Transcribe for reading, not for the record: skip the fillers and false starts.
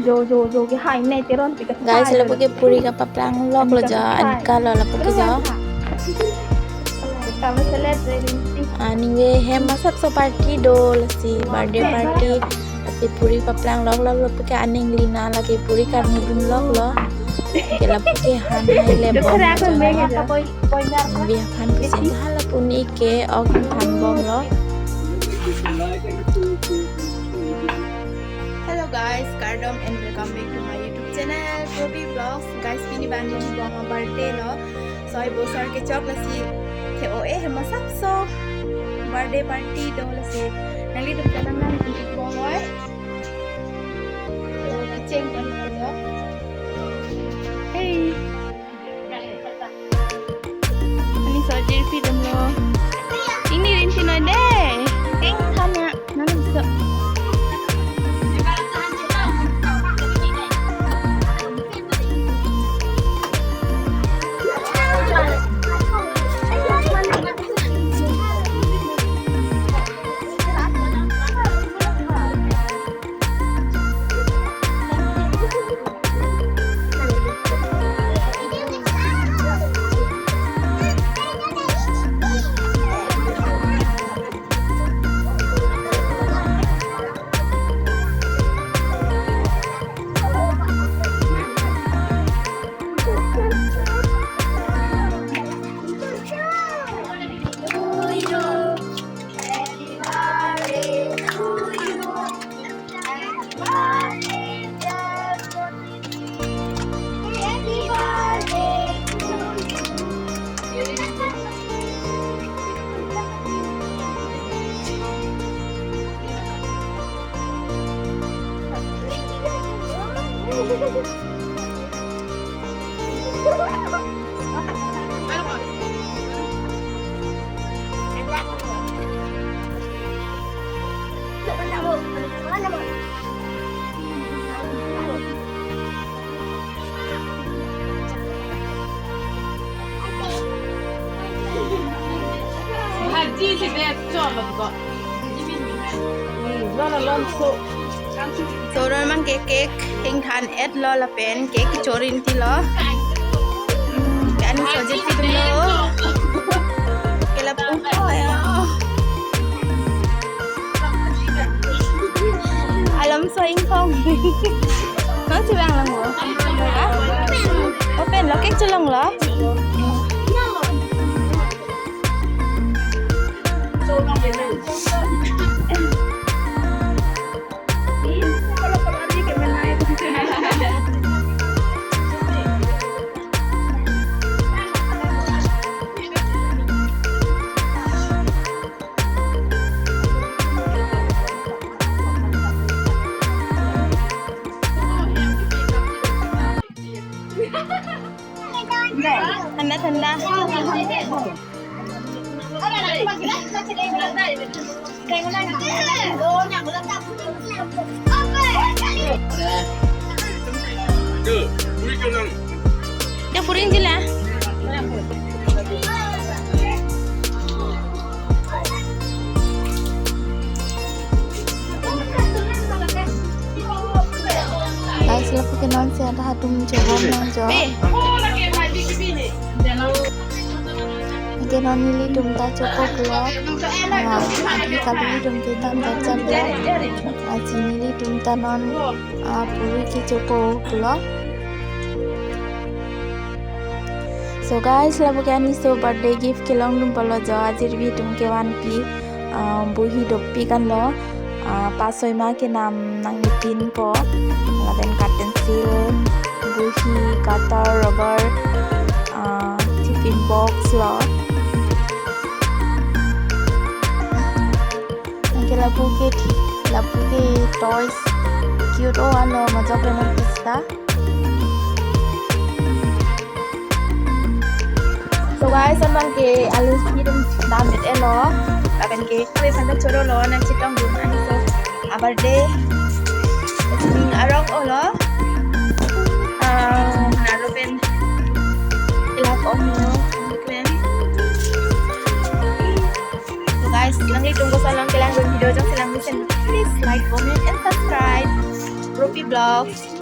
जो cái hai này teron tiga Guys, la pakai puri ka paplang lok lo ja anika lo la pakai ja. kami celebrate ini Aningwe hem masap so party dol si birthday party si puri paplang lok lo pakai aning lina lagi puri kar mudun lok lo. Kela pakai han hai le bom ja. Biar han pesen hala puni ke ok han bom lo. Hello guys, Kardom and welcome back to my YouTube channel Probi Vlogs. Guys, ini banding bong birthday lo. So I bosar ke chok la si ke oe hema sap so birthday party do la si nali dum tanang nang ti ko oi. Cheng kan lo. Hey. Ani so jadi film lo. Ini rin sino deh. Tanya nang bisa. Haji si bet coba kok. So ron mang cake hing than et lo la pen cake chorin ti lo. Kan so je film lo. Kela pu ya. Alam so ing phong. Nó chỉ bằng là ngủ. Open lo cake cholong lo. Tanda-tanda. Dia puring je lah. Guys, lepas kenon saya ada hatung jalan yang jauh. Kenon ini dum ta cukup vlog. Adi kali dum kita baca vlog. Aji ini dum ta non puri ki cukup vlog. So guys, lepas kani so birthday gift kelong dum palo jauh. Ajir bi dum ke one pi buhi dopi kan lo. Pasoi ma ke nam nang pin po. Laben cotton seal, buhi, cutter, rubber, tiffin box lo. Labu ke toys cute oh ano majak na pista. So guys, samang ke alus hirum damit elo akan ke kami panda choro lo nang chitong dun ani so birthday ini arok olo narupen ilak ono kren. So guys, lang tunggu sa lang kailangan video jang silang listen. Please like, comment, and subscribe. Rupi Vlogs